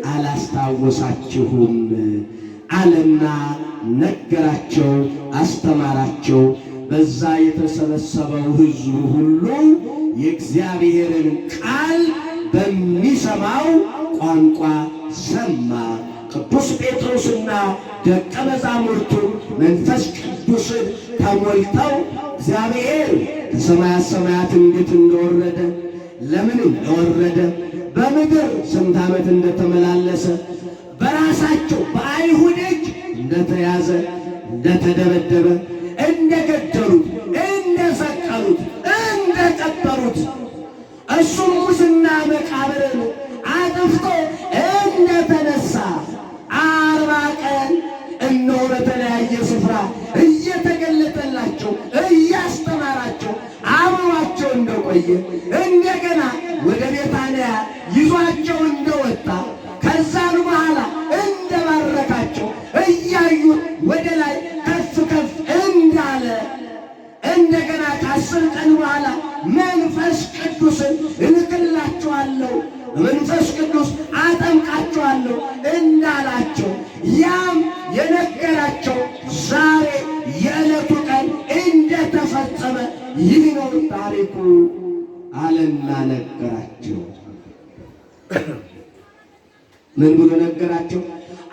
አላስታወሳችሁም አለና ነገራቸው፣ አስተማራቸው። በዛ የተሰበሰበው ሕዝብ ሁሉ የእግዚአብሔርን ቃል በሚሰማው ቋንቋ ሰማ። ቅዱስ ጴጥሮስና ደቀ መዛሙርቱ መንፈስ ቅዱስን ተሞልተው እግዚአብሔር ከሰማያት ሰማያት እንዴት እንደወረደ፣ ለምን እንደወረደ፣ በምድር ስንት ዓመት እንደተመላለሰ፣ በራሳቸው በአይሁድ እጅ እንደተያዘ፣ እንደተደበደበ፣ እንደገደሉት፣ እንደሰቀሉት፣ እንደቀበሩት እሱም ሙስና መቃብርን አጥፍቶ እንደተነሳ 40 ቀን እነሆ በተለያየ ስፍራ እየተገለጠላቸው እያስተማራቸው አብሯቸው እንደቆየ እንደገና ወደ ቤታንያ ይዟቸው እንደወጣ ከዛም በኋላ እንደባረካቸው እያዩ ወደ ላይ ከፍ ከፍ እንዳለ እንደገና ከ10 ቀን በኋላ መንፈስ ቅዱስን እልክላችኋለሁ፣ መንፈስ ቅዱስ አጠምቃችኋለሁ እንዳላቸው ያም የነገራቸው ዛሬ የዕለቱ ቀን እንደተፈጸመ ይህ ነው ታሪኩ አለና ነገራቸው። ምን ብሎ ነገራቸው?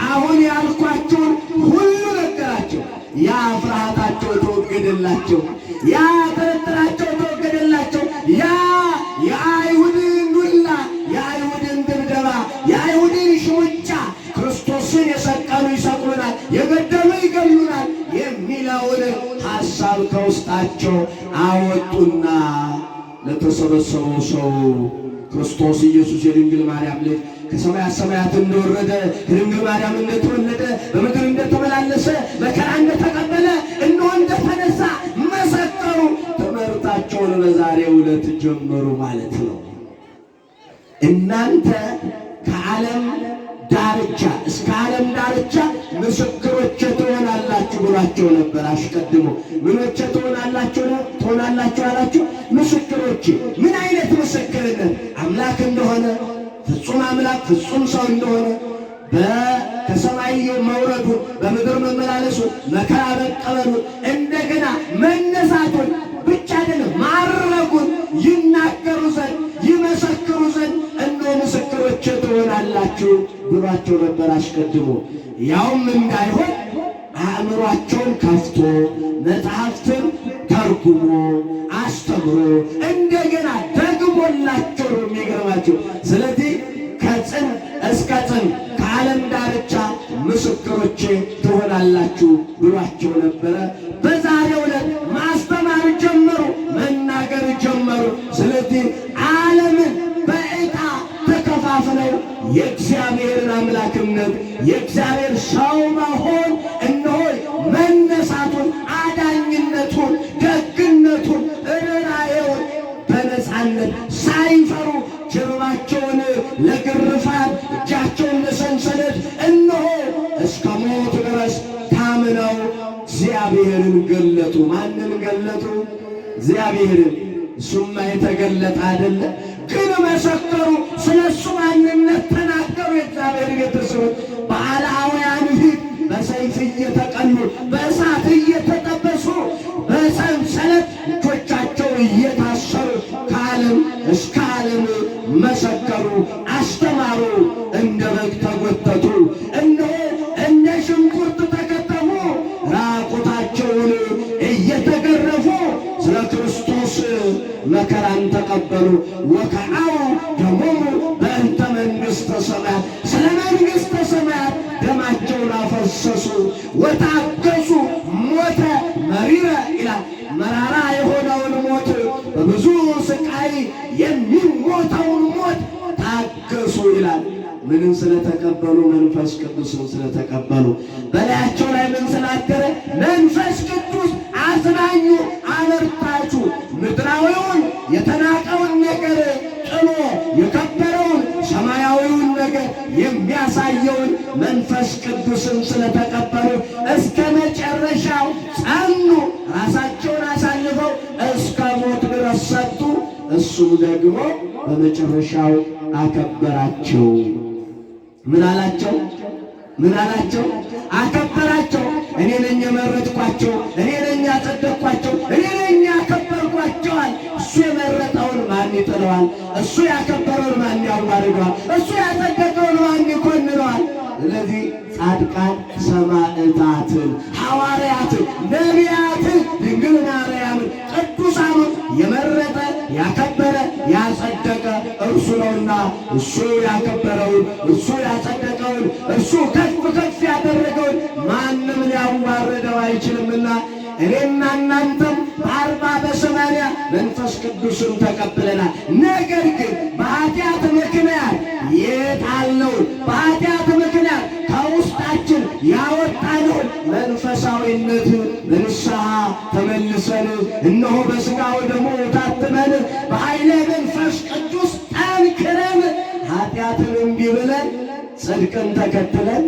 አሁን ያልኳቸውን ሁሉ ነገራቸው። ያ ፍርሃታቸው ተወገደላቸው፣ ያ ጥርጥራቸው ተወገደላቸው። ያ የአይሁድን ዱላ፣ የአይሁድን ድብደባ፣ የአይሁድን ሽሙጫ ክርስቶስን የሰቀሉ ይሰቅሉናል፣ የገደሉ ይገሉናል የሚለውን ሐሳብ ከውስጣቸው አወጡና ለተሰበሰበው ሰው ክርስቶስ ኢየሱስ የድንግል ማርያም ልጅ ከሰማያት ሰማያት እንደወረደ ከድንግል ማርያም እንደተወለደ በምድር እንደተመላለሰ መከራ እንደተቀበለ እነሆ እንደተነሳ መሰከሩ። ትምህርታቸውን በዛሬው ዕለት ጀመሩ ማለት ነው። እናንተ ከዓለም ዳርቻ እስከ ዓለም ዳርቻ ምስክሮቼ ትሆናላችሁ ብሏቸው ነበር። አስቀድሞ ምኖቼ ትሆናላችሁ አላችሁ? ምስክሮቼ። ምን አይነት ምስክርነት? አምላክ እንደሆነ፣ ፍጹም አምላክ ፍጹም ሰው እንደሆነ፣ ከሰማይ መውረዱን፣ በምድር መመላለሱን፣ መከራ መቀበሉን፣ እንደገና መነሳቱን ብቻ አይደለም ማረጉን ይናገሩ ዘንድ ይመሰክሩ ዘንድ እነሆ ምስክሮቼ ትሆናላችሁ ብሏቸው ነበር አስቀድሞ። ያውም እንዳይሆን አእምሯቸውን ከፍቶ መጽሐፍትን ተርጉሞ አስተምሮ እንደገና ደግሞላቸው ነው የሚገርማቸው። ስለዚህ ከጽን እስከ ጽን ከዓለም ዳርቻ ምስክሮቼ ትሆናላችሁ ብሏቸው ነበረ። በዛሬው ዕለት ማስተማር ጀመሩ፣ መናገር ጀመሩ። ስለዚህ ዓለምን በዕጣ ተከፋፍለው የእግዚአብሔርን አምላክነት የእግዚአብሔር ሰው መሆን እነሆ መነሳቱን፣ አዳኝነቱን፣ ደግነቱን፣ ርኅራኄውን በነፃነት ሳይፈሩ ጀርባቸውን ለግርፋት እጃቸውን ለሰንሰለት እነሆ እስከ ሞት ድረስ ታምነው እግዚአብሔርን ገለጡ። ማንን ገለጡ? እግዚአብሔርን። እሱማ የተገለጠ አይደለ? ግን መሰከሩ፣ ስለ እሱ ማንነት ተናገሩ። የእግዚአብሔር ቤተሰቦች በአልዓውያን ፊት በሰይፍ እየተቀሉ በእሳት እየተጠበሱ በሰንሰለት እጆቻቸው እየታሰሩ ከዓለም እስከ ዓለም መሰከሩ፣ አስተማሩ፣ እንደ በግ ተጎተቱ፣ እነሆ እንደ ሽንኩርት ተከተፉ፣ ራቁታቸውን እየተገረፉ ስለ ክርስቶስ መከራን ተቀበሉ። ወከዐው ደሞሙ በእንተ መንግሥተ ሰማያት፣ ስለ መንግሥተ ሰማያት ደማቸውን አፈሰሱ። ወታገሱ ሞተ መሪረ ይላል። መራራ የሆነውን ሞት በብዙ ስቃይ የሚሞተውን ሞት ታገሱ ይላል። ምንም ስለተቀበሉ? መንፈስ ቅዱስን ስለተቀበሉ። በላያቸው ላይ ምን ስላደረ? መንፈስ ቅዱስ አጽናኙ፣ አበርታቹ። ምድራዊውን የተናቀውን ነገር ጥሎ የከበረውን ሰማያዊውን ነገር የሚያሳየውን መንፈስ ቅዱስን ስለተቀበሉ እስከ መጨረሻው ጸኑ። ራሳቸውን አሳልፈው እስከ ሞት ድረስ ሰጡ። እሱ ደግሞ በመጨረሻው አከበራቸው። ምን አላቸው? ምን አላቸው? አከበራቸው። እኔ ነኝ የመረጥኳቸው፣ እኔ ነኝ ያጸደቅኳቸው፣ እኔ ነኝ ያከበርኳቸዋል። እሱ የመረጠውን ማን ይጥለዋል? እሱ ያከበረውን ማን ያዋርደዋል? እሱ ያጸደቀውን ማን ይኮንነዋል? ስለዚህ ጻድቃን ሰማዕታትን፣ ሐዋርያትን፣ ነቢያትን፣ ድንግል ማርያምን፣ ቅዱሳኑን የመረጠ ያከበረ ያጸደቀ እርሱ ነውና እሱ ያከበረውን እሱ ያጸደቀውን እሱ ከፍ ከፍ ያደረገውን ማንም ሊያዋርደው አይችልምና እኔና እናንተም በ40 በ80 መንፈስ ቅዱስን ተቀብለናል። ነገር ግን በኃጢአት ምክንያት የጣልነውን በኃጢአት ምክንያት ከውስጣችን ያወጣነውን መንፈሳዊነት በንስሐ ተመልሰን እነሆ በሥጋው ደግሞ ታትመን በኃይለ መንፈስ ቅዱስ ጠንክረን ኃጢአትን እምቢ ብለን ጽድቅን ተከትለን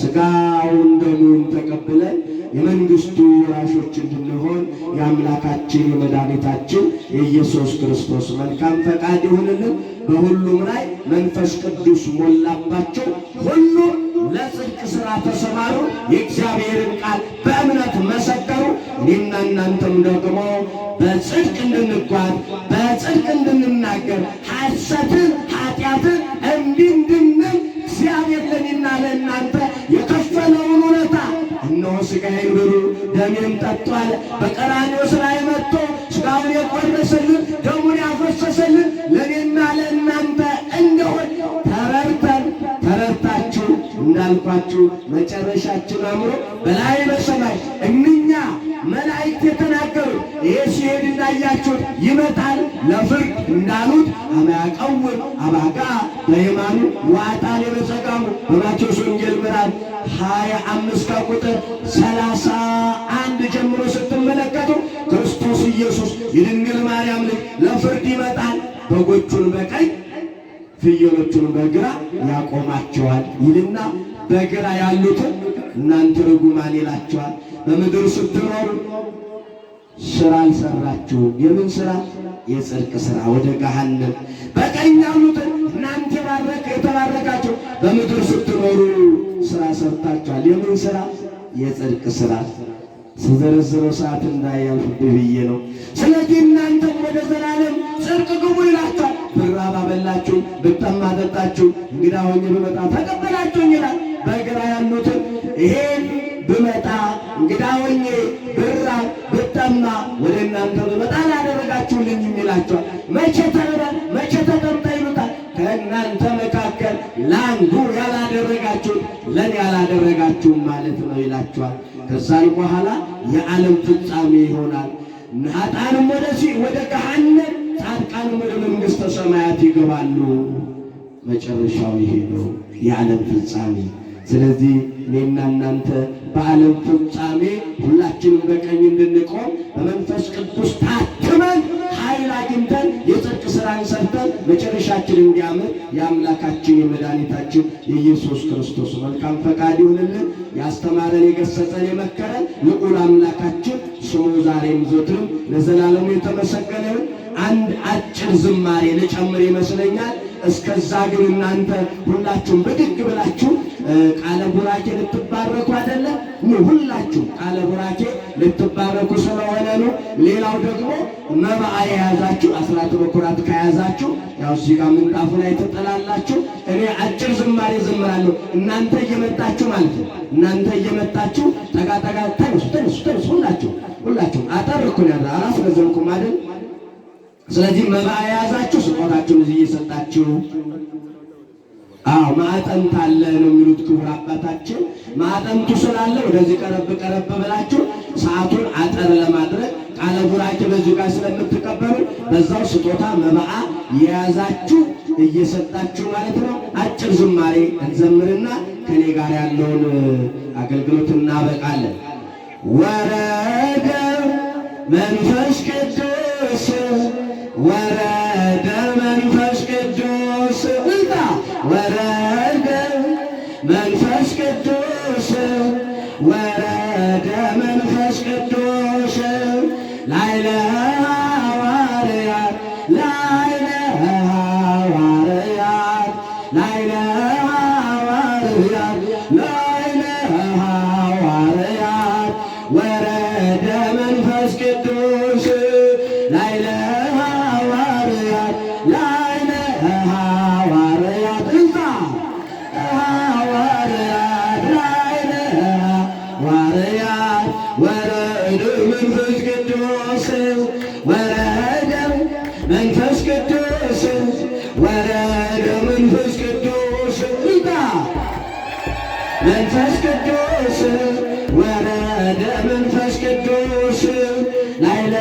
ሥጋውን ደሙን ተቀብለን የመንግሥቱ ወራሾች እንድንሆን የአምላካችን የመድኃኒታችን የኢየሱስ ክርስቶስ መልካም ፈቃድ ይሁንልን። በሁሉም ላይ መንፈስ ቅዱስ ሞላባቸው። ሁሉም ለጽድቅ ሥራ ተሰማሩ። የእግዚአብሔርን ቃል በእምነት መሰከሩ። እኔና እናንተም ደግሞ በጽድቅ እንድንጓዝ በጽድቅ እንድንናገር ሐሰትን ኃጢአትን እምቢ እንድንል እግዚአብሔር ለእኔና ለእናንተ የከፈለውን ውለታ እነሆ ሥጋዬን ብሉ ደሜን ጠጡ አለ። በቀራንዮ ላይ መጥቶ ሥጋውን የቆረሰልን ደሙን ያፈሰሰልን ለእኔና ለእናንተ እንደሆን ተረድታችሁ እንዳልኳችሁ መጨረሻችን አምሮ በላይ በሰማይ እምኛ መላእክት የተናገሩ ይሄ ሲሄድ እንዳያችሁት ይመጣል ለፍርድ እንዳሉት አማያቀውም አባጋ በየማኑ ዋጣን የበዘጋሙ በማቴዎስ ወንጌል ምዕራፍ 25 ከቁጥር 31 ጀምሮ ስትመለከቱ ክርስቶስ ኢየሱስ የድንግል ማርያም ልጅ ለፍርድ ይመጣል። በጎቹን በቀኝ ፍየሎቹን በግራ ያቆማቸዋል ይልና በግራ ያሉትን እናንተ ርጉማን ይላቸዋል። በምድር ስትኖሩ ሥራ አልሰራችሁም። የምን ሥራ? የጽድቅ ሥራ። ወደ ገሃነም። በቀኝ ያሉትን እናንተ የተባረካችሁ በምድር ስትኖሩ ሥራ ሰርታችኋል። የምን ሥራ? የጽድቅ ሥራ። ስዘረዝረው ሰዓት እንዳያልፍብኝ ብዬ ነው። ስለዚህ እናንተም ወደ ዘላለም ጽድቅ ግቡ ይላችኋል። ብራብ አበላችሁ፣ ብጠማ አጠጣችሁ፣ እንግዳ ሆኜ ብመጣ ተቀበላችሁኝ ይላል። በግራ ያሉትን ይሄን ብመጣ እንግዳ ሆኜ ብራብ ብጠማ ወደ እናንተ ብመጣ አላደረጋችሁልኝም ይላችኋል። መቼ ተርበን መቼ ተጠምተን ይሉታል። ከእናንተ መካከል ለአንዱ ያላደረጋችሁት ለእኔ ያላደረጋችሁም ማለት ነው ይላችኋል። ከዛን በኋላ የዓለም ፍጻሜ ይሆናል። ኃጥአንም ወደ ገሃነም፣ ጻድቃንም ወደ መንግሥተ ሰማያት ይገባሉ። መጨረሻው ይሄ ነው የዓለም ፍጻሜ። ስለዚህ እኔና እናንተ በዓለም ፍጻሜ ሁላችንም በቀኝ እንድንቆም በመንፈስ ቅዱስ ታትመን ኃይል አግኝተን የጽድቅ ሥራን ሰርተን መጨረሻችን እንዲያምር የአምላካችን የመድኃኒታችን የኢየሱስ ክርስቶስ መልካም ፈቃድ ይሁንልን። ያስተማረን የገሰጸን የመከረን ልዑል አምላካችን ስሙ ዛሬም ዘወትርም ለዘላለሙ የተመሰገነ ይሁን። አንድ አጭር ዝማሬ ልጨምር ይመስለኛል። እስከዛ ግን እናንተ ሁላችሁም ብድግ ብላችሁ ቃለ ቡራኬ ልትባረኩ አይደለም? ሁላችሁ ቃለ ቡራኬ ልትባረኩ ስለሆነ ነው። ሌላው ደግሞ መባዓ የያዛችሁ አስራት በኩራት ከያዛችሁ ያው እዚህ ጋር ምንጣፉ ላይ ትጥላላችሁ። እኔ አጭር ዝማሬ ዝምራለሁ፣ እናንተ እየመጣችሁ ማለት ነው። እናንተ እየመጣችሁ ጠጋ ጠጋ ተነሱ ሁላችሁ አጠር እኮ ነው ያለው አላስረዘምኩም አይደል? ስለዚህ መባዓ የያዛችሁ ስጦታችሁን እዚህ እየሰጣችሁ ማዕጠንት አለ ነው የሚሉት ክቡር አባታችን። ማዕጠንቱ ስላለ ወደዚህ ቀረብ ብላችሁ ሰዓቱን አጠር ለማድረግ ቃለ ቡራኬ በዚህ ጋር ስለምትቀበሉ በዛው ስጦታ መባዓ የያዛችሁ እየሰጣችሁ ማለት ነው። አጭር ዝማሬ እንዘምርና ከኔ ጋር ያለውን አገልግሎት እናበቃለን። ወረደ መንፈስ ቅዱስ ወረደ መንፈስ ቅዱስ ወረደ መንፈስ ቅዱስ ወረደ መንፈስ ቅዱስ ላይለ ሐዋርያት ላይለ ሐዋርያት ላይለ ሐዋርያት መንፈስ ቅዱስ ወረደ መንፈስ ቅዱስ ላይለ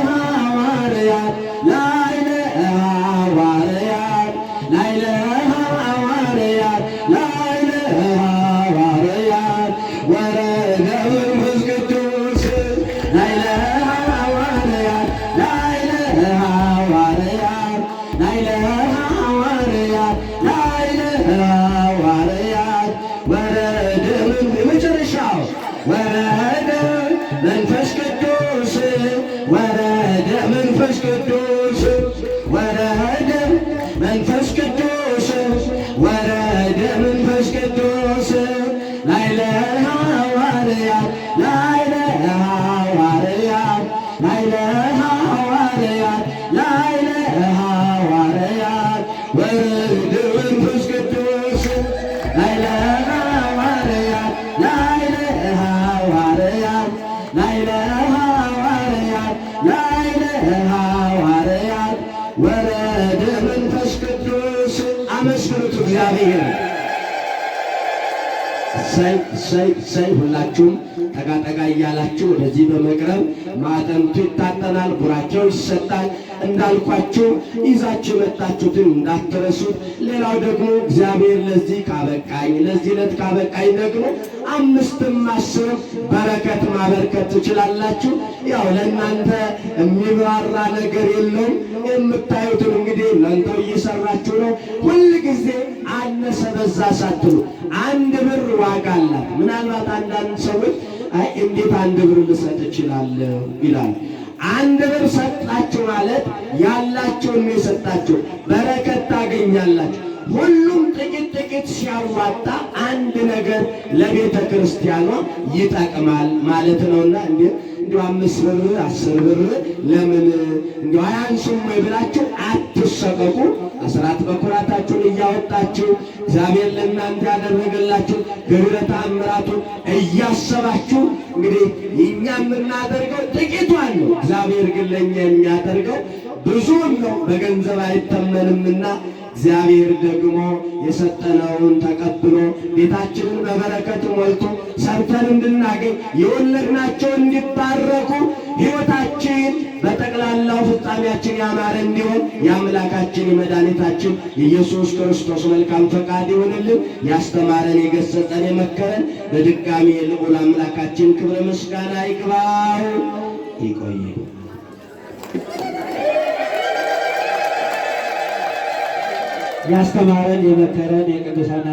ሐዋርያት ላይለ ሐዋርያት ላይለ ሐዋርያት ላይለ ሐዋርያት ወረደ መንፈስ ቅዱስ ላይለ ሐዋርያት ላይለ ሐዋርያት ላይለ ሐዋርያት ላይለ ሐዋርያት ወረደ የመጨረሻው ወረደ መንፈስ ቅዱስ ወረደ መንፈስ ቅዱስ ወረደ መንፈስ ቅዱስ ወረደ መንፈስ ቅዱስ ላይለ ሐዋርያት ላይለ ሐዋርያት ላይለ ሐዋርያት ላይለ ሐዋርያት ወረደ መንፈስ ቅዱስ ላይለ ሐዋርያት ላይለ ሐዋርያት ላይለ ሐዋርያት ላይለ ሐዋርያት ወረደ መንፈስ ቅዱስ። አመስግኑት እግዚአብሔር። እሰይ ሁላችሁም ጠጋ እያላችሁ ወደዚህ በመቅረብ ማዕጠንቱ ይታጠናል፣ ቡራቸው ይሰጣል። እንዳልኳችሁ ይዛችሁ የመጣችሁትን እንዳትረሱት። ሌላው ደግሞ እግዚአብሔር ለዚህ ካበቃኝ ለዚህ ዕለት ካበቃኝ ደግሞ 5ም 10ም በረከት ማበርከት ትችላላችሁ። ያው ለእናንተ የሚብራራ ነገር የለውም። የምታዩትን እንግዲህ እናንተው እየሰራችሁ ነው። ሁል ጊዜ አነሰ በዛ ሳትሉ 1 ብር ዋጋ አላት። ምናልባት አንዳንድ ሰዎች አይ እንዴት 1 ብር ልሰጥ እችላለሁ ይላል። 1 ብር ሰጣችሁ ማለት ያላችሁን ነው የሰጣችሁ፣ በረከት ታገኛላችሁ። ሁሉም ጥቂት ሲያዋጣ አንድ ነገር ለቤተ ክርስቲያኗ ይጠቅማል ማለት ነውና እንዲሁ 5 ብር 10 ብር ለምን እንዲሁ አያንሱም ወይ ብላችሁ አትሰቀቁ። አስራት በኩራታችሁን እያወጣችሁ እግዚአብሔር ለእናንተ ያደረገላችሁ ግብረ ተአምራቱን እያሰባችሁ እንግዲህ እኛ የምናደርገው ጥቂቷን ነው። እግዚአብሔር ግን ለእኛ የሚያደርገው ብዙውን ነው። በገንዘብ አይተመንምና እግዚአብሔር ደግሞ የሰጠነውን ተቀብሎ ቤታችንን በበረከት ሞልቶ ሰርተን እንድናገኝ የወለድናቸው እንዲባረኩ ሕይወታችን በጠቅላላው ፍጻሜያችን ያማረ እንዲሆን የአምላካችን የመድኃኒታችን የኢየሱስ ክርስቶስ መልካም ፈቃድ ይሆንልን። ያስተማረን የገሰጸን የመከረን በድጋሚ ልዑል አምላካችን ክብረ ምስጋና ይግባው። ይቆይ ያስተማረን የመከረን የቅዱሳን